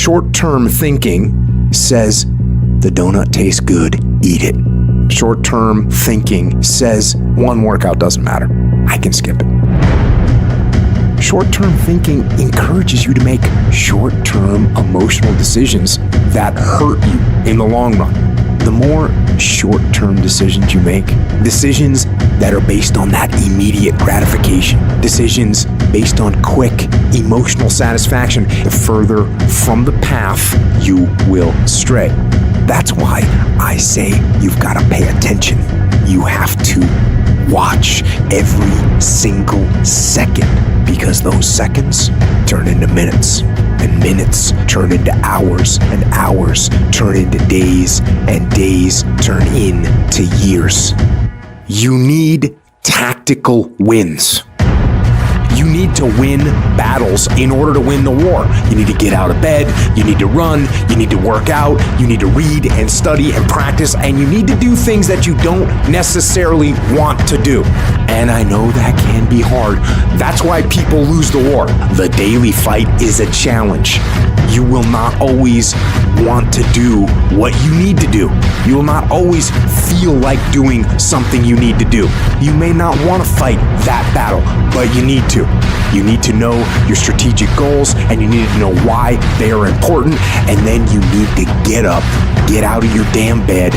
Short-term thinking says, the donut tastes good, eat it. Short-term thinking says, one workout doesn't matter, I can skip it. Short-term thinking encourages you to make short-term emotional decisions that hurt you in the long run. The more short-term decisions you make, decisions that are based on that immediate gratification, decisions based on quick emotional satisfaction, the further from the path you will stray. That's why I say you've got to pay attention. You have to watch every single second, because those seconds turn into minutes, and minutes turn into hours, and hours turn into days, and days turn into years. You need tactical wins. You need to win battles in order to win the war. You need to get out of bed, you need to run, you need to work out, you need to read and study and practice, and you need to do things that you don't necessarily want to do. And I know that can be hard. That's why people lose the war. The daily fight is a challenge. You will not always want to do what you need to do. You will not always feel like doing something you need to do. You may not want to fight that battle, but you need to. You need to know your strategic goals, and you need to know why they are important, and then you need to get up, get out of your damn bed,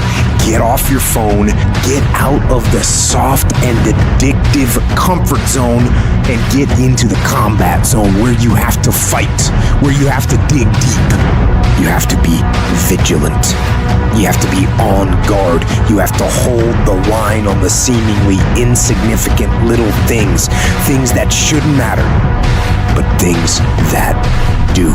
get off your phone, get out of the soft and addictive comfort zone, and get into the combat zone where you have to fight, where you have to dig deep. You have to be vigilant. You have to be on guard. You have to hold the line on the seemingly insignificant little things, things that shouldn't matter, but things that do.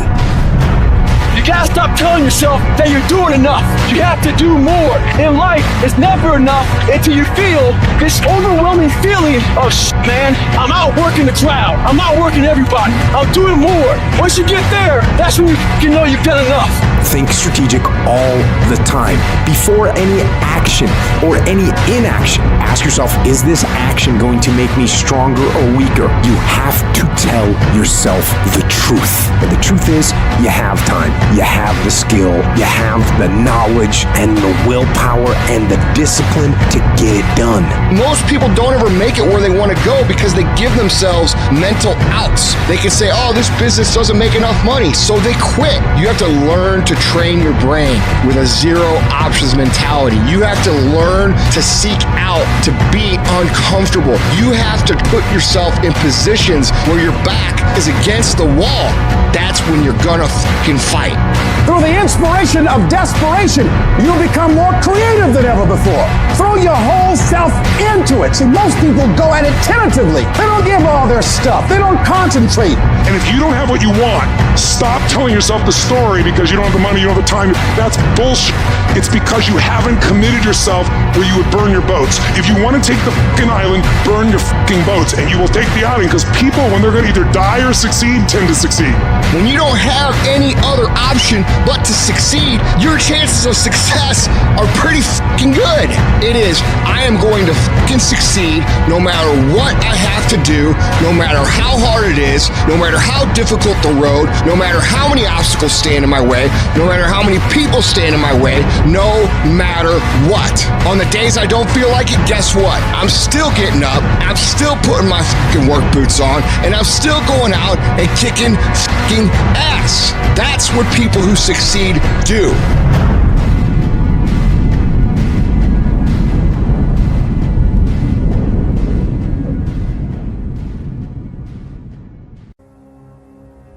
You gotta stop telling yourself that you're doing enough. You have to do more. In life, it's never enough until you feel this overwhelming feeling of man, I'm outworking the crowd. I'm outworking everybody. I'm doing more. Once you get there, that's when you know you've done enough. Think strategic all the time. Before any action or any inaction, ask yourself, is this action going to make me stronger or weaker? You have to tell yourself the truth. And the truth is, you have time. You have the skill, you have the knowledge and the willpower and the discipline to get it done. Most people don't ever make it where they want to go because they give themselves mental outs. They can say, oh, this business doesn't make enough money, so they quit. You have to learn to train your brain with a zero options mentality. You have to learn to seek out to be uncomfortable. You have to put yourself in positions where your back is against the wall. That's when you're gonna fucking fight. Through the inspiration of desperation, you'll become more creative than ever before. Throw your whole self into it. See, most people go at it tentatively. They don't give all their stuff. They don't concentrate. And if you don't have what you want, stop telling yourself the story because you don't have the money, you don't have the time. That's bullshit. It's because you haven't committed yourself where you would burn your boats. If you want to take the fucking island, burn your fucking boats, and you will take the island, because people, when they're going to either die or succeed, tend to succeed. When you don't have any other option but to succeed, your chances of success are pretty fucking good. It is, I am going to fucking succeed no matter what I have to do, no matter how hard it is, no matter how difficult the road, no matter how many obstacles stand in my way, no matter how many people stand in my way, no matter what. On the days I don't feel like it, guess what? I'm still getting up, I'm still putting my fucking work boots on, and I'm still going out and kicking fucking ass. That's what people who succeed do.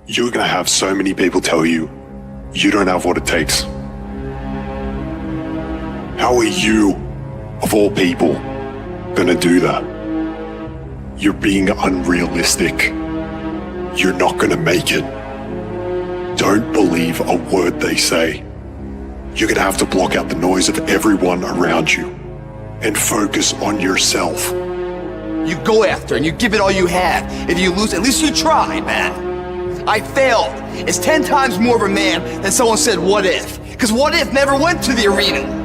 You're going to have so many people tell you, you don't have what it takes. How are you, of all people, going to do that? You're being unrealistic. You're not going to make it. Don't believe a word they say. You're going to have to block out the noise of everyone around you and focus on yourself. You go after and you give it all you have. If you lose, at least you try, man. I failed. It's 10 times more of a man than someone said, what if? Because what if never went to the arena.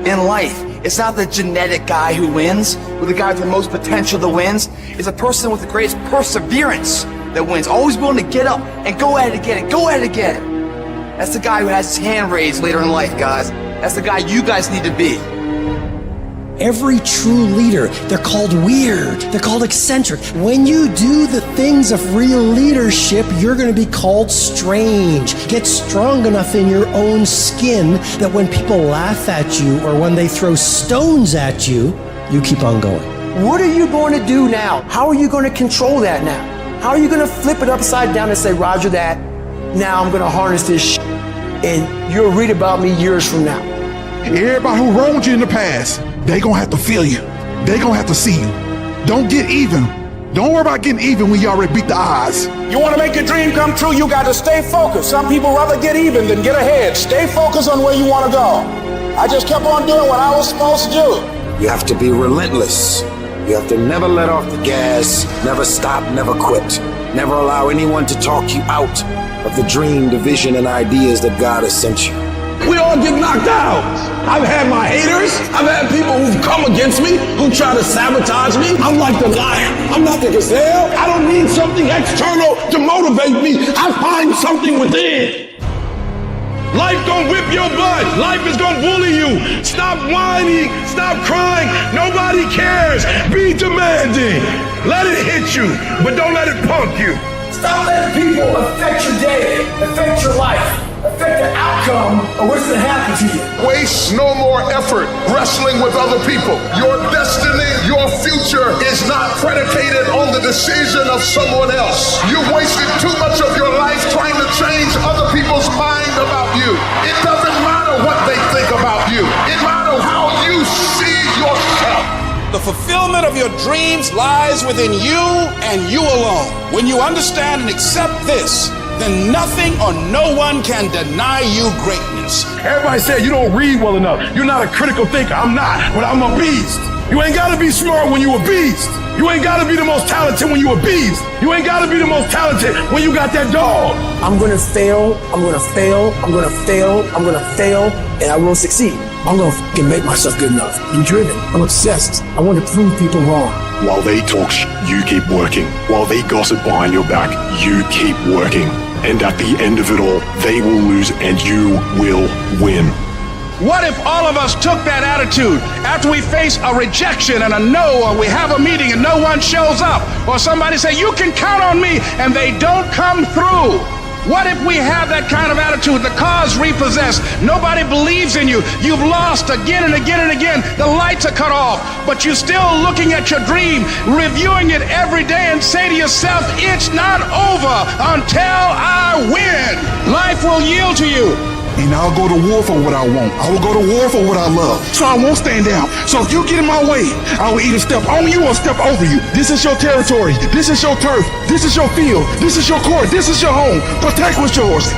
In life, it's not the genetic guy who wins, or the guy with the most potential that wins. It's a person with the greatest perseverance that wins. Always willing to get up and go at it again and go at it again. That's the guy who has his hand raised later in life, guys. That's the guy you guys need to be. Every true leader, they're called weird. They're called eccentric. When you do the things of real leadership, you're going to be called strange. Get strong enough in your own skin that when people laugh at you or when they throw stones at you, you keep on going. What are you going to do now? How are you going to control that now? How are you going to flip it upside down and say, Roger that, now I'm going to harness this and you'll read about me years from now? Everybody who wronged you in the past, they gonna have to feel you. They gonna have to see you. Don't get even. Don't worry about getting even when you already beat the odds. You want to make your dream come true, you got to stay focused. Some people rather get even than get ahead. Stay focused on where you want to go. I just kept on doing what I was supposed to do. You have to be relentless. You have to never let off the gas, never stop, never quit. Never allow anyone to talk you out of the dream, the vision, and ideas that God has sent you. We all get knocked out. I've had my haters. I've had people who've come against me, who try to sabotage me. I'm like the lion. I'm not the gazelle. I don't need something external to motivate me. I find something within. Life gonna whip your butt. Life is gonna bully you. Stop whining. Stop crying. Nobody cares. Be demanding. Let it hit you, but don't let it punk you. Stop letting people affect your day, affect your life, affect the outcome of what's going to happen to you. Waste no more effort wrestling with other people. Your destiny, your future is not predicated on the decision of someone else. You've wasted too much of your life trying to change other people's mind about you. It doesn't matter what they think about you. It matters how you see yourself. The fulfillment of your dreams lies within you and you alone. When you understand and accept this, then nothing or no one can deny you greatness. Everybody said you don't read well enough. You're not a critical thinker. I'm not, but I'm a beast. You ain't gotta be smart when you a beast. You ain't gotta be the most talented when you a beast. You ain't gotta be the most talented when you got that dog. I'm going to fail, I'm going to fail, I'm going to fail, I'm going to fail, and I will succeed. I'm going to fucking make myself good enough. I'm driven. I'm obsessed. I want to prove people wrong. While they talk you keep working. While they gossip behind your back, you keep working. And at the end of it all, they will lose and you will win. What if all of us took that attitude after we face a rejection and a no, or we have a meeting and no one shows up, or somebody say, you can count on me, and they don't come through? What if we have that kind of attitude? The car's repossessed. Nobody believes in you. You've lost again and again and again. The lights are cut off, but you're still looking at your dream, reviewing it every day, and say to yourself, it's not over until I win. Life will yield to you. And I'll go to war for what I want. I will go to war for what I love. So I won't stand down. So if you get in my way, I will either step on you or step over you. This is your territory. This is your turf. This is your field. This is your court. This is your home. Protect what's yours.